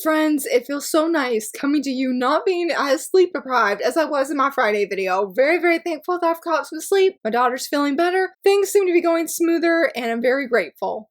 Friends, it feels so nice coming to you not being as sleep deprived as I was in my Friday video. Very, very thankful that I've caught some sleep. My daughter's feeling better. Things seem to be going smoother and I'm very grateful.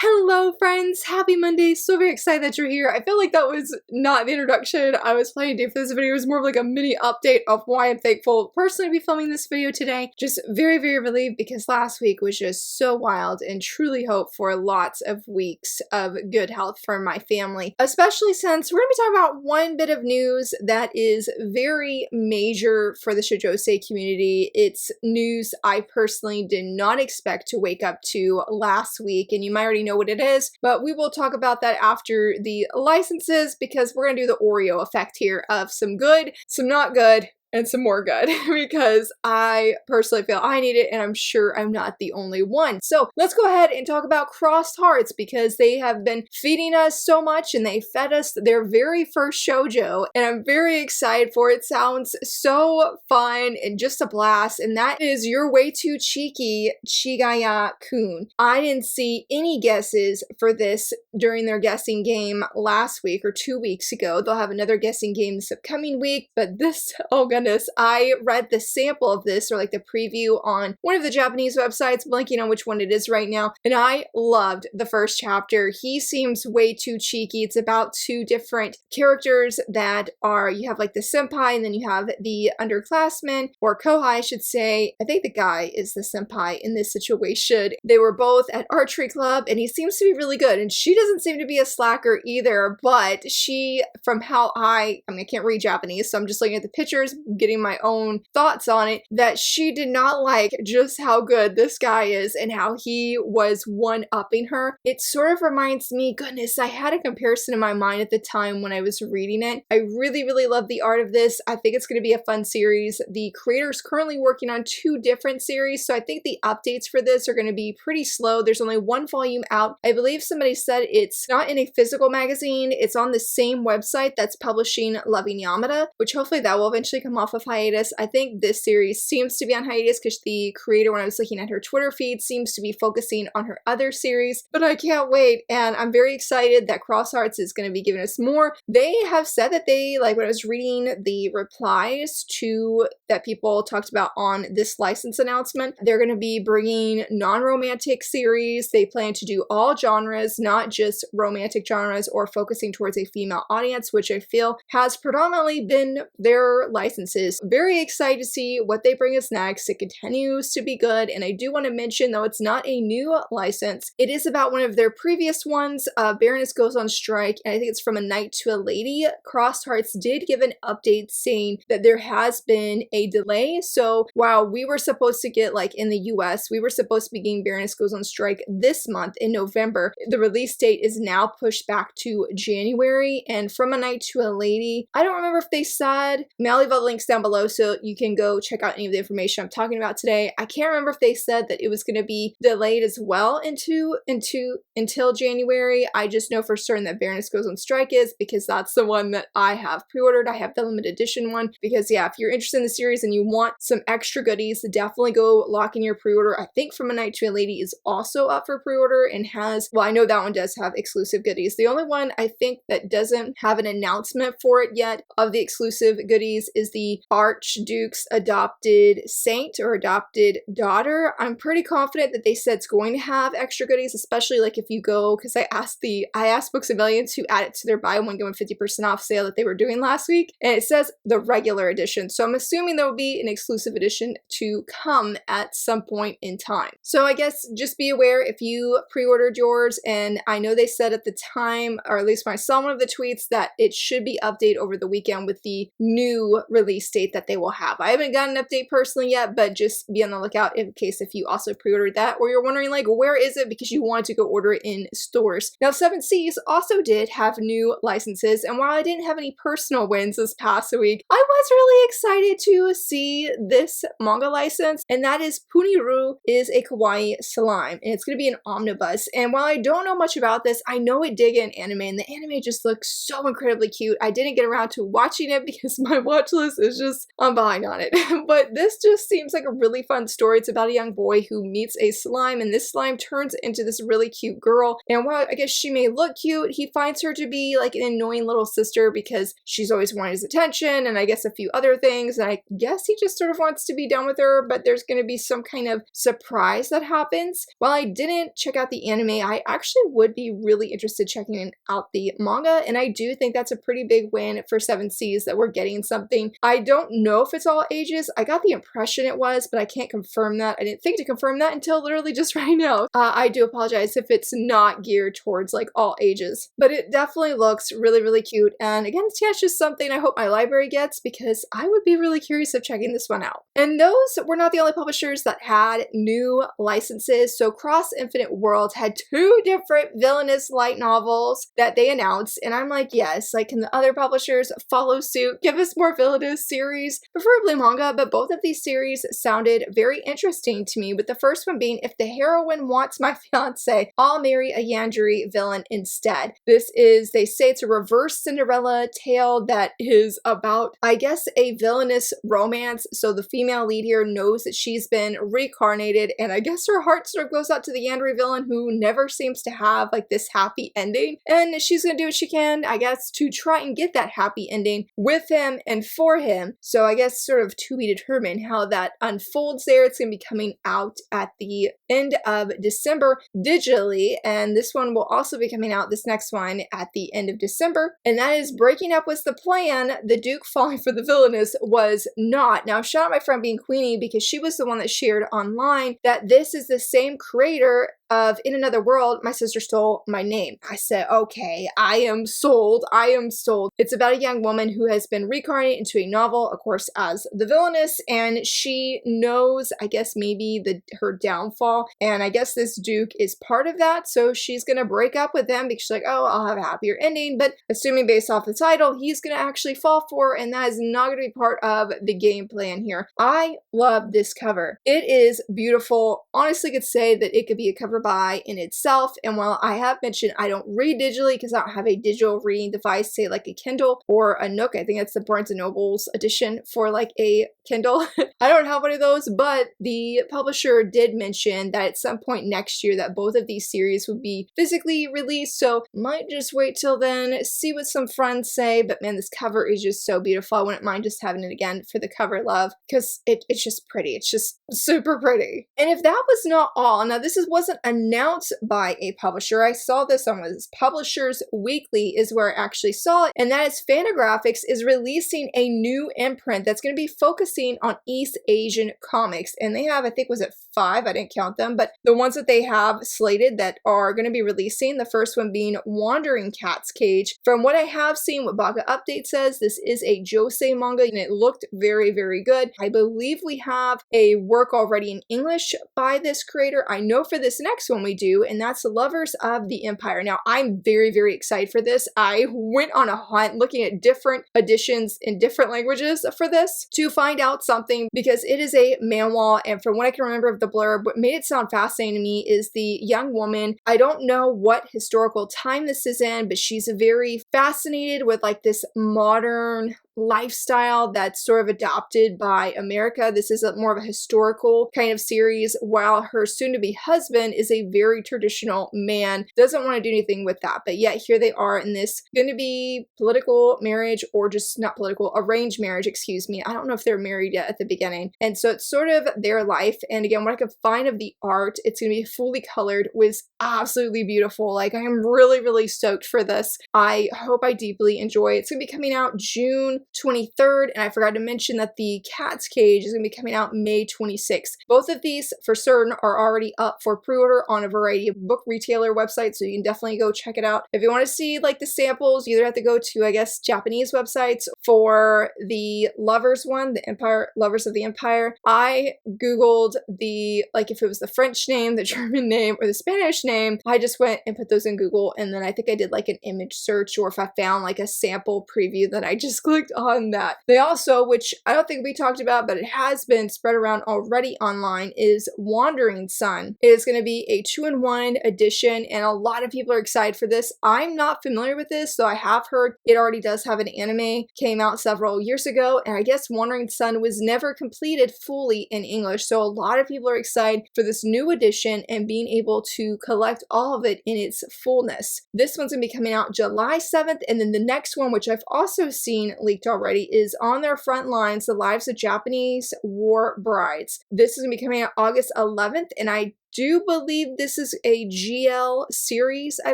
Hello friends, happy Monday. So very excited that you're here. I feel like that was not the introduction I was planning to do for this video. It was more of like a mini update of why I'm thankful personally to be filming this video today. Just very, very relieved because last week was just so wild and truly hope for lots of weeks of good health for my family. Especially since we're going to be talking about one bit of news that is very major for the shoujo community. It's news I personally did not expect to wake up to last week, and you might already know what it is, but we will talk about that after the licenses because we're going to do the Oreo effect here of some good, some not good, and some more good because I personally feel I need it and I'm sure I'm not the only one. So let's go ahead and talk about Crossed Hearts because they have been feeding us so much and they fed us their very first shoujo and I'm very excited for it. It sounds so fun and just a blast, and that is You're Way Too Cheeky Chigaya-kun. I didn't see any guesses for this during their guessing game last week or 2 weeks ago. They'll have another guessing game this upcoming week, but this, oh god, I read the sample of this, or like the preview on one of the Japanese websites, blanking on which one it is right now, and I loved the first chapter. He seems way too cheeky. It's about two different characters that are, you have like the senpai and then you have the underclassmen, or kohai I should say. I think the guy is the senpai in this situation. They were both at archery club and he seems to be really good, and she doesn't seem to be a slacker either, but she, from how I can't read Japanese, so I'm just looking at the pictures, getting my own thoughts on it, that she did not like just how good this guy is and how he was one-upping her. It sort of reminds me, goodness, I had a comparison in my mind at the time when I was reading it. I really, really love the art of this. I think it's going to be a fun series. The creator's currently working on 2 different series, so I think the updates for this are going to be pretty slow. There's only 1 volume out. I believe somebody said it's not in a physical magazine. It's on the same website that's publishing Loving Yamada, which hopefully that will eventually come off of hiatus. I think this series seems to be on hiatus because the creator, when I was looking at her Twitter feed, seems to be focusing on her other series, but I can't wait, and I'm very excited that Crossed Hearts is going to be giving us more. They have said that they, like when I was reading the replies to that people talked about on this license announcement, they're going to be bringing non-romantic series. They plan to do all genres, not just romantic genres or focusing towards a female audience, which I feel has predominantly been their licenses. Very excited to see what they bring us next. It continues to be good, and I do want to mention, though it's not a new license, it is about one of their previous ones. Baroness Goes on Strike, and I think it's From a Knight to a Lady. Crossed Hearts did give an update saying that there has been a delay. So while we were supposed to get, like in the US, we were supposed to be getting Baroness Goes on Strike this month in November, the release date is now pushed back to January. And From a Knight to a Lady, I don't remember if they said, I'll leave all the links down below so you can go check out any of the information I'm talking about today. I can't remember if they said that it was going to be delayed as well until January. I just know for certain that Baroness Goes on Strike is, because that's the one that I have pre-ordered. I have the limited edition one because, yeah, if you're interested in the series and you want some extra goodies, definitely go lock in your pre-order. I think From a Knight to a Lady is also up for pre-order and has, well, I know that one does have exclusive goodies. The only one I think that doesn't have an announcement for it yet of the exclusive goodies is the Archduke's adopted saint or adopted daughter. I'm pretty confident that they said it's going to have extra goodies, especially like if you go, because I asked Books A Million to add it to their buy one get one 50% off sale that they were doing last week, and it says the regular edition. So I'm assuming there will be an exclusive edition to come at some point in time. So I guess just be aware if you pre-ordered yours, and I know they said at the time, or at least when I saw one of the tweets, that it should be updated over the weekend with the new release release date that they will have. I haven't gotten an update personally yet, but just be on the lookout in case if you also pre-ordered that, or you're wondering like, where is it, because you want to go order it in stores. Now, Seven Seas also did have new licenses, and while I didn't have any personal wins this past week, I was really excited to see this manga license, and that is Puniru is a kawaii slime, and it's going to be an omnibus. And while I don't know much about this, I know it did get an anime, and the anime just looks so incredibly cute. I didn't get around to watching it because my watch list is just, I'm behind on it. But this just seems like a really fun story. It's about a young boy who meets a slime, and this slime turns into this really cute girl. And while I guess she may look cute, he finds her to be like an annoying little sister because she's always wanted his attention, and I guess a few other things. And I guess he just sort of wants to be done with her, but there's going to be some kind of surprise that happens. While I didn't check out the anime, I actually would be really interested checking out the manga, and I do think that's a pretty big win for Seven Seas that we're getting something. I don't know if it's all ages. I got the impression it was, but I can't confirm that. I didn't think to confirm that until literally just right now. I do apologize if it's not geared towards like all ages, but it definitely looks really, really cute. And again, it's just something I hope my library gets, because I would be really curious of checking this one out. And those were not the only publishers that had new licenses. So Cross Infinite Worlds had 2 different villainous light novels that they announced, and I'm like, yes, like, can the other publishers follow suit? Give us more villainous series, preferably manga. But both of these series sounded very interesting to me, with the first one being If the Heroine Wants My Fiance, I'll Marry a Yandere Villain Instead. This is, they say it's a reverse Cinderella tale that is about, I guess, a villainous romance. So the female lead here knows that she's been reincarnated, and I guess her heart sort of goes out to the Yandere villain, who never seems to have like this happy ending, and she's gonna do what she can, I guess, to try and get that happy ending with him and for him. So I guess sort of to be determined how that unfolds there. It's gonna be coming out at the end of December digitally, and this one will also be coming out, this next one, at the end of December, and that is Breaking Up Was the Plan. The Duke Falling for the Villainess was not. Now, shout out my friend Being Queenie, because she was the one that shared online that this is the same creator of In Another World, My Sister Stole My Name. I said, okay, I am sold. I am sold. It's about a young woman who has been reincarnated into a novel, of course, as the villainess, and she knows, I guess, maybe her downfall, and I guess this Duke is part of that, so she's gonna break up with him because she's like, oh, I'll have a happier ending, but assuming based off the title, he's gonna actually fall for her, and that is not gonna be part of the game plan here. I love this cover. It is beautiful. Honestly, could say that it could be a cover buy in itself, and while I have mentioned I don't read digitally because I don't have a digital reading device, say like a Kindle or a Nook, I think that's the Barnes & Noble's edition for like a Kindle. I don't have one of those, but the publisher did mention that at some point next year that both of these series would be physically released, so might just wait till then, see what some friends say. But man, this cover is just so beautiful. I wouldn't mind just having it again for the cover love, because it's just pretty. It's just super pretty. And if that was not all, now this wasn't announced by a publisher. I saw this on this Publishers Weekly is where I actually saw it, and that is Fantagraphics is releasing a new imprint that's going to be focusing on East Asian comics, and they have, I think, was it 5? I didn't count them, but the ones that they have slated that are going to be releasing, the first one being Wandering Cat's Cage. From what I have seen, what Manga Update says, this is a josei manga, and it looked very, very good. I believe we have a work already in English by this creator. I know for this next one we do, and that's Lovers of the Empire. Now, I'm very, very excited for this. I went on a hunt looking at different editions in different languages for this to find out something, because it is a manhwa, and from what I can remember of the blurb, what made it sound fascinating to me is the young woman. I don't know what historical time this is in, but she's very fascinated with like this modern lifestyle that's sort of adopted by America. This is more of a historical kind of series, while her soon-to-be husband is a very traditional man, doesn't want to do anything with that, but yet here they are in this going to be political marriage, or just not political, arranged marriage, excuse me. I don't know if they're married yet at the beginning, and so it's sort of their life. And again, what I could find of the art, it's going to be fully colored, was absolutely beautiful. Like, I am really, really stoked for this. I hope I deeply enjoy it. It's going to be coming out June June 23rd, and I forgot to mention that the Cat's Cage is going to be coming out May 26th. Both of these, for certain, are already up for pre-order on a variety of book retailer websites, so you can definitely go check it out. If you want to see like the samples, you either have to go to, I guess, Japanese websites. For the Lovers one, the Empire, Lovers of the Empire, I googled the, like, if it was the French name, the German name, or the Spanish name. I just went and put those in Google, and then I think I did like an image search, or if I found like a sample preview, then I just clicked on that. They also, which I don't think we talked about, but it has been spread around already online, is Wandering Sun. It is going to be a 2-in-1 edition, and a lot of people are excited for this. I'm not familiar with this, so I have heard it already does have an anime, came out several years ago, and I guess Wandering Sun was never completed fully in English, so a lot of people are excited for this new edition and being able to collect all of it in its fullness. This one's going to be coming out July 7th, and then the next one, which I've also seen leaked already, is On Their Front Lines, The Lives of Japanese War Brides. This is going to be coming out August 11th, and I do believe this is a GL series, I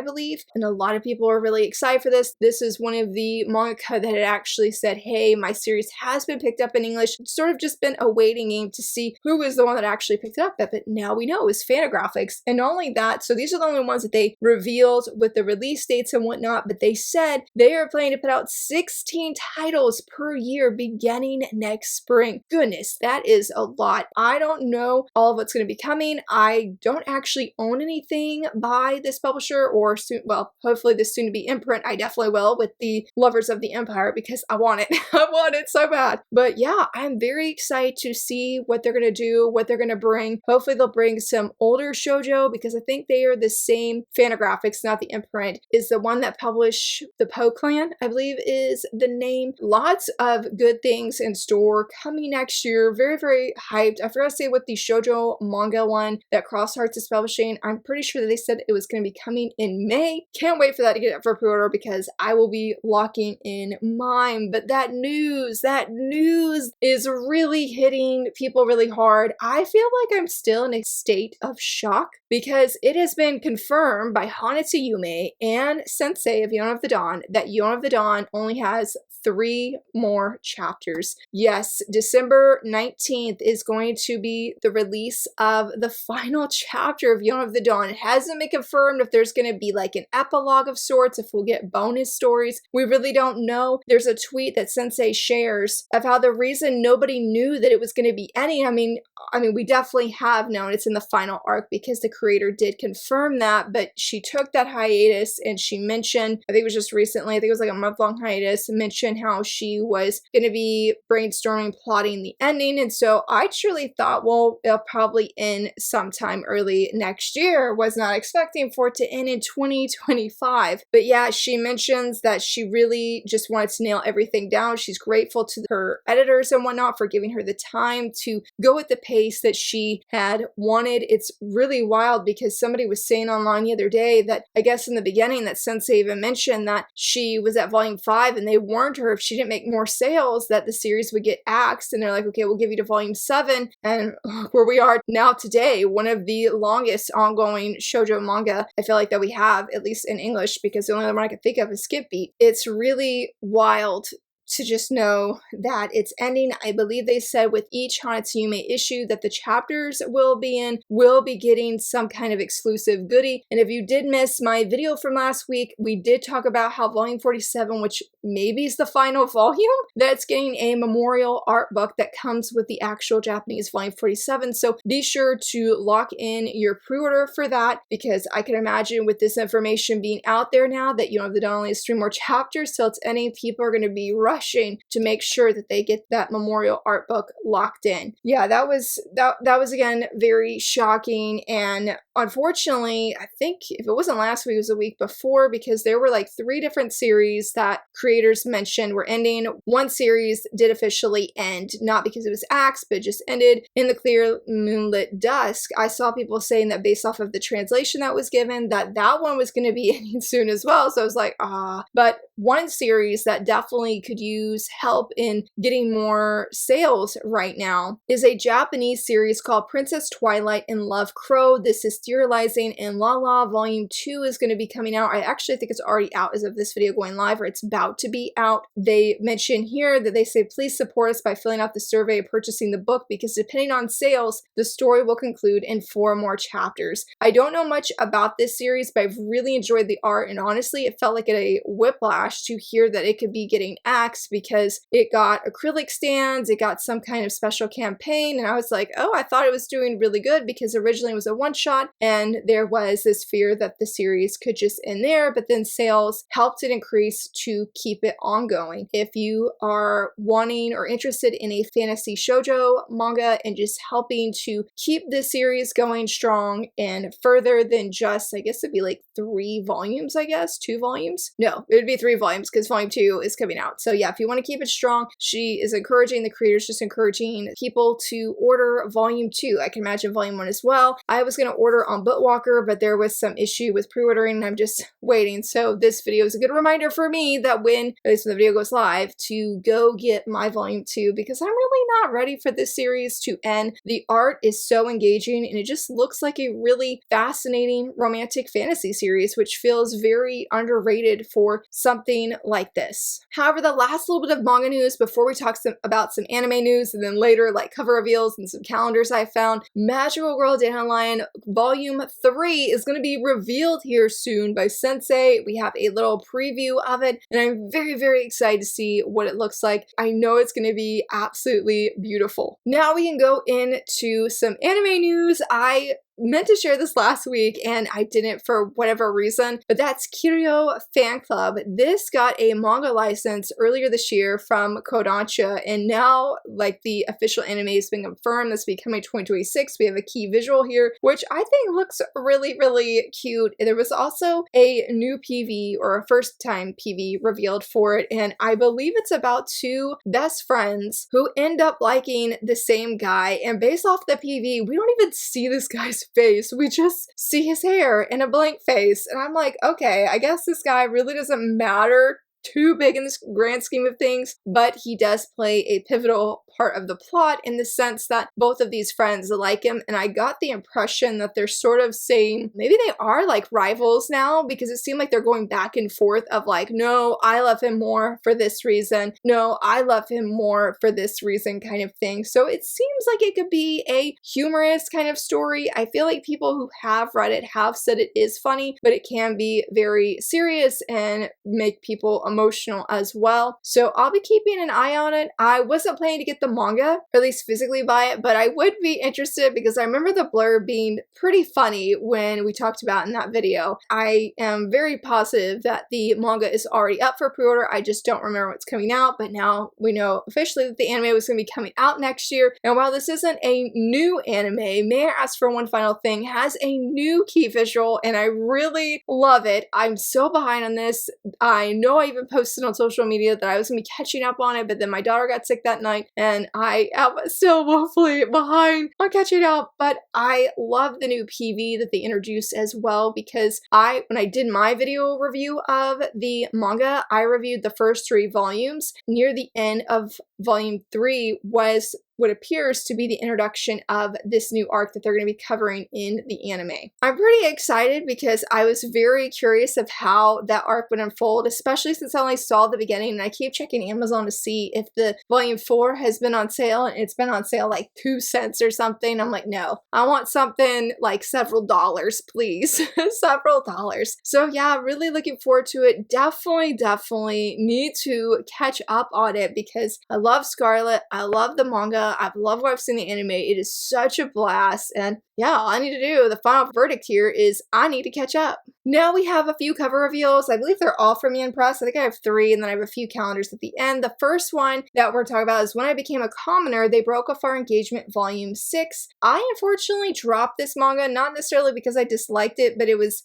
believe, and a lot of people are really excited for this. This is one of the mangaka that had actually said, hey, my series has been picked up in English. It's sort of just been a waiting game to see who is the one that actually picked it up, but now we know is Fantagraphics. And not only that, so these are the only ones that they revealed with the release dates and whatnot, but they said they are planning to put out 16 titles per year beginning next spring. Goodness, that is a lot. I don't know all of what's going to be coming. I don't actually own anything by this publisher, or soon, well, hopefully this soon to be imprint. I definitely will with the Lovers of the Empire because I want it. I want it so bad. But yeah, I'm very excited to see what they're going to do, what they're going to bring. Hopefully they'll bring some older shoujo, because I think they are the same. Fantagraphics, not the imprint, is the one that published the Poe Clan, I believe is the name. Lots of good things in store coming next year. Very, very hyped. I forgot to say what the shoujo manga one that Cross Hearts is publishing. I'm pretty sure that they said it was going to be coming in May. Can't wait for that to get it for pre-order because I will be locking in mine. But that news is really hitting people really hard. I feel like I'm still in a state of shock because it has been confirmed by Hanatsu Yume and Sensei of Yona of the Dawn that Yona of the Dawn only has 3 more chapters. Yes, December 19th is going to be the release of the final chapter of Yona of the Dawn. It hasn't been confirmed if there's going to be like an epilogue of sorts, if we'll get bonus stories. We really don't know. There's a tweet that Sensei shares of how the reason nobody knew that it was going to be ending, I mean, we definitely have known it's in the final arc because the creator did confirm that, but she took that hiatus and she mentioned, I think it was just recently, I think it was like a month-long hiatus, mentioned how she was going to be brainstorming, plotting the ending. And so I truly thought, well, it'll probably end sometime early next year. Was not expecting for it to end in 2025. But yeah, she mentions that she really just wanted to nail everything down. She's grateful to her editors and whatnot for giving her the time to go at the pace that she had wanted. It's really wild because somebody was saying online the other day that I guess in the beginning that Sensei even mentioned that she was at volume 5 and they warned her if she didn't make more sales that the series would get axed, and they're like, okay, we'll give you to volume 7, and where we are now today, one of the longest ongoing shoujo manga I feel like that we have, at least in English, because the only other one I can think of is Skip Beat. It's really wild to just know that it's ending. I believe they said with each Hanatsu Yume issue that the chapters will be getting some kind of exclusive goodie. And if you did miss my video from last week, we did talk about how volume 47, which maybe is the final volume, that's getting a memorial art book that comes with the actual Japanese volume 47. So be sure to lock in your pre-order for that, because I can imagine with this information being out there now that Yona of the Dawn only has 3 more chapters till it's ending, people are going to be rushing to make sure that they get that memorial art book locked in. Yeah, that was again very shocking, and unfortunately, I think if it wasn't last week, it was a week before, because there were like 3 different series that creators mentioned were ending. One series did officially end, not because it was axed, but just ended in the clear moonlit dusk. I saw people saying that based off of the translation that was given, that one was going to be ending soon as well. So I was like, but one series that definitely could reviews help in getting more sales right now is a Japanese series called Princess Twilight and Love Crow. This is serializing, and La La Volume 2 is going to be coming out. I actually think it's already out as of this video going live, or it's about to be out. They mention here that they say, please support us by filling out the survey and purchasing the book, because depending on sales, the story will conclude in 4 more chapters. I don't know much about this series, but I've really enjoyed the art, and honestly, it felt like a whiplash to hear that it could be getting axed because it got acrylic stands, it got some kind of special campaign, and I was like, oh, I thought it was doing really good because originally it was a one-shot, and there was this fear that the series could just end there, but then sales helped it increase to keep it ongoing. If you are wanting or interested in a fantasy shoujo manga and just helping to keep this series going strong and further than just, I guess it'd be like 3 volumes, I guess, 2 volumes? No, it would be 3 volumes because volume 2 is coming out. So yeah, if you want to keep it strong, she is encouraging the creators, just encouraging people to order volume 2. I can imagine volume 1 as well. I was going to order on Bootwalker, but there was some issue with pre-ordering and I'm just waiting. So this video is a good reminder for me that when, at least when the video goes live, to go get my volume 2 because I'm really not ready for this series to end. The art is so engaging and it just looks like a really fascinating romantic fantasy series, which feels very underrated for something like this. However, the last little bit of manga news before we talk about some anime news and then later like cover reveals and some calendars I found, Magical Girl Dandelion Volume 3 is going to be revealed here soon by Sensei. We have a little preview of it and I'm very, very excited to see what it looks like. I know it's going to be absolutely beautiful. Now we can go into some anime news. I meant to share this last week and I didn't for whatever reason, but that's Kiryu Fan Club. This got a manga license earlier this year from Kodansha, and now like the official anime has been confirmed. This will be coming 2026. We have a key visual here, which I think looks really, really cute. There was also a new PV or a first time PV revealed for it, and I believe it's about 2 best friends who end up liking the same guy, and based off the PV, we don't even see this guy's face. We just see his hair and a blank face. And I'm like, okay, I guess this guy really doesn't matter too big in this grand scheme of things, but he does play a pivotal part of the plot in the sense that both of these friends like him, and I got the impression that they're sort of saying maybe they are like rivals now, because it seemed like they're going back and forth of like, no, I love him more for this reason, no, I love him more for this reason kind of thing. So it seems like it could be a humorous kind of story. I feel like people who have read it have said it is funny, but it can be very serious and make people emotional as well. So I'll be keeping an eye on it. I wasn't planning to get the manga, or at least physically buy it, but I would be interested because I remember the blurb being pretty funny when we talked about in that video. I am very positive that the manga is already up for pre-order. I just don't remember what's coming out, but now we know officially that the anime was going to be coming out next year. And while this isn't a new anime, may I ask for one final thing, has a new key visual and I really love it. I'm so behind on this. I know I even posted on social media that I was going to be catching up on it, but then my daughter got sick that night and I am still woefully behind on catching up, but I love the new PV that they introduced as well, because when I did my video review of the manga, I reviewed the first 3 volumes. Near the end of volume 3 was what appears to be the introduction of this new arc that they're going to be covering in the anime. I'm pretty excited because I was very curious of how that arc would unfold, especially since I only saw the beginning, and I keep checking Amazon to see if the volume 4 has been on sale, and it's been on sale like 2 cents or something. I'm like, no, I want something like several dollars, please. Several dollars. So yeah, really looking forward to it. Definitely need to catch up on it because I love Scarlet. I love the manga. I've loved what I've seen in the anime. It is such a blast, and yeah, all I need to do, the final verdict here is I need to catch up. Now we have a few cover reveals. I believe they're all from Yen Press. I think I have 3, and then I have a few calendars at the end. The first one that we're talking about is When I Became a Commoner, They Broke Off Our Engagement Volume 6. I unfortunately dropped this manga, not necessarily because I disliked it, but it was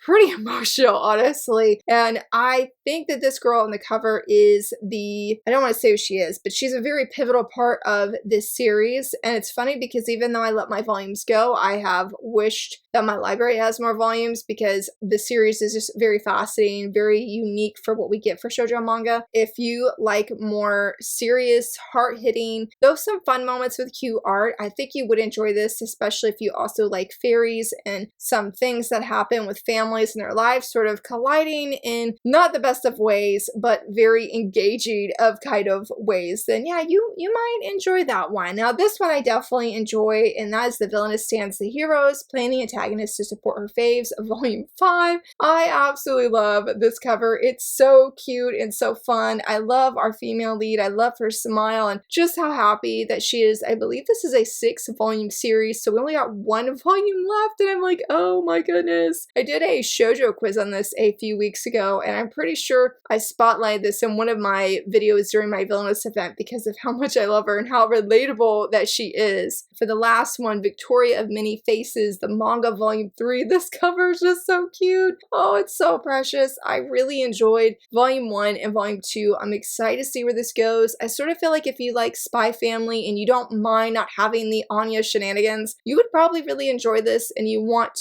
pretty emotional, honestly. And I think that this girl on the cover is I don't want to say who she is, but she's a very pivotal part of this series. And it's funny because even though I let my volumes go, I have wished that my library has more volumes because the series is just very fascinating, very unique for what we get for shoujo manga. If you like more serious, heart-hitting, though some fun moments with cute art, I think you would enjoy this, especially if you also like fairies and some things that happen with families and their lives sort of colliding in not the best of ways, but very engaging of kind of ways, then yeah, you might enjoy that one. Now this one I definitely enjoy, and that is The Villainess Stands the Heroes, playing the antagonist to support her faves, volume 5. I absolutely love this cover. It's so cute and so fun. I love our female lead. I love her smile and just how happy that she is. I believe this is a 6-volume series, so we only got 1 volume left, and I'm like, oh my goodness. I did a shoujo quiz on this a few weeks ago, and I'm pretty sure I spotlighted this in one of my videos during my Villainous event because of how much I love her and how relatable that she is. For the last one, Victoria of Many Faces, the manga volume 3, this cover is just so cute. Oh, it's so precious. I really enjoyed volume 1 and volume 2. I'm excited to see where this goes. I sort of feel like if you like Spy Family and you don't mind not having the Anya shenanigans, you would probably really enjoy this, and you want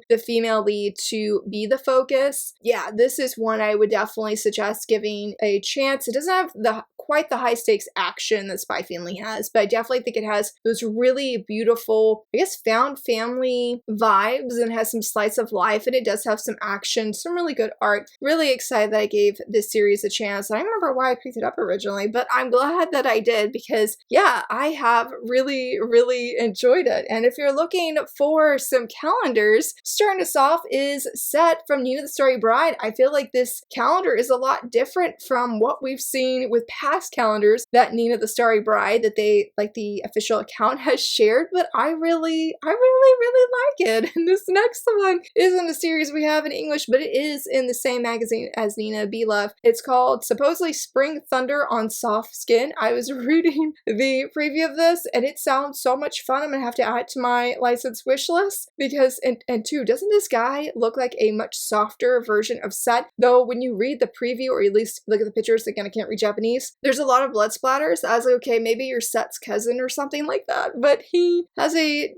the female lead to be the focus. Yeah, this is one I would definitely suggest giving a chance. It doesn't have quite the high stakes action that Spy Family has, but I definitely think it has those really beautiful, I guess, found family vibes, and has some slice of life, and it does have some action, some really good art. Really excited that I gave this series a chance. I don't remember why I picked it up originally, but I'm glad that I did because yeah, I have really enjoyed it. And if you're looking for some calendars, starting us off is Set from Nina the Starry Bride. I feel like this calendar is a lot different from what we've seen with past calendars that Nina the Starry Bride, that they, like, the official account has shared, but I really like it. And this next one isn't a series we have in English, but it is in the same magazine as Nina, Beloved. It's called supposedly Spring Thunder on Soft Skin. I was reading the preview of this and it sounds so much fun. I'm gonna have to add it to my license wish list because, and two, doesn't this guy look like a much softer version of Set? Though when you read the preview, or at least look at the pictures, again, I can't read Japanese, there's a lot of blood splatters. I was like, okay, maybe you're Set's cousin or something like that, but he has a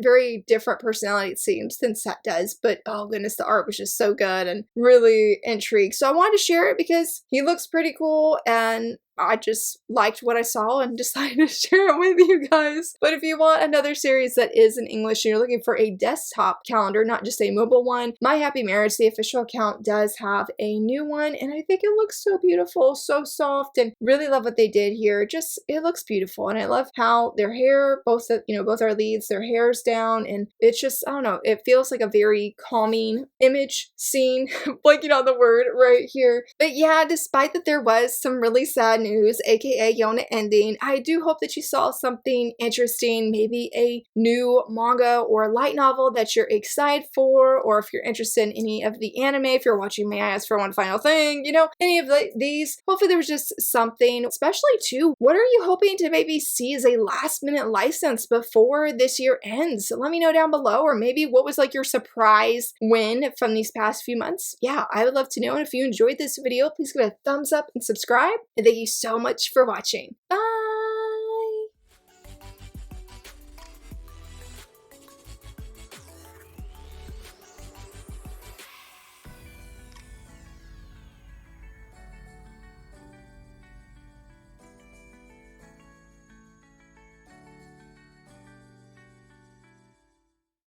very different personality, it seems, than Set does. But oh goodness, the art was just so good and really intrigued. So I wanted to share it because he looks pretty cool, and I just liked what I saw and decided to share it with you guys. But if you want another series that is in English and you're looking for a desktop calendar, not just a mobile one, My Happy Marriage, the official account, does have a new one, and I think it looks so beautiful, so soft, and really love what they did here. Just, it looks beautiful, and I love how their hair, both our leads, their hair's down, and it's just, I don't know, it feels like a very calming image scene, blanking on the word right here. But yeah, despite that there was some really sad news, aka Yona ending, I do hope that you saw something interesting, maybe a new manga or light novel that you're excited for, or if you're interested in any of the anime, if you're watching May I Ask for One Final Thing, any of these. Hopefully there was just something, especially too, what are you hoping to maybe see as a last minute license before this year ends? So let me know down below, or maybe what was like your surprise win from these past few months. Yeah, I would love to know. And if you enjoyed this video, please give it a thumbs up and subscribe. And thank you so much for watching. Bye!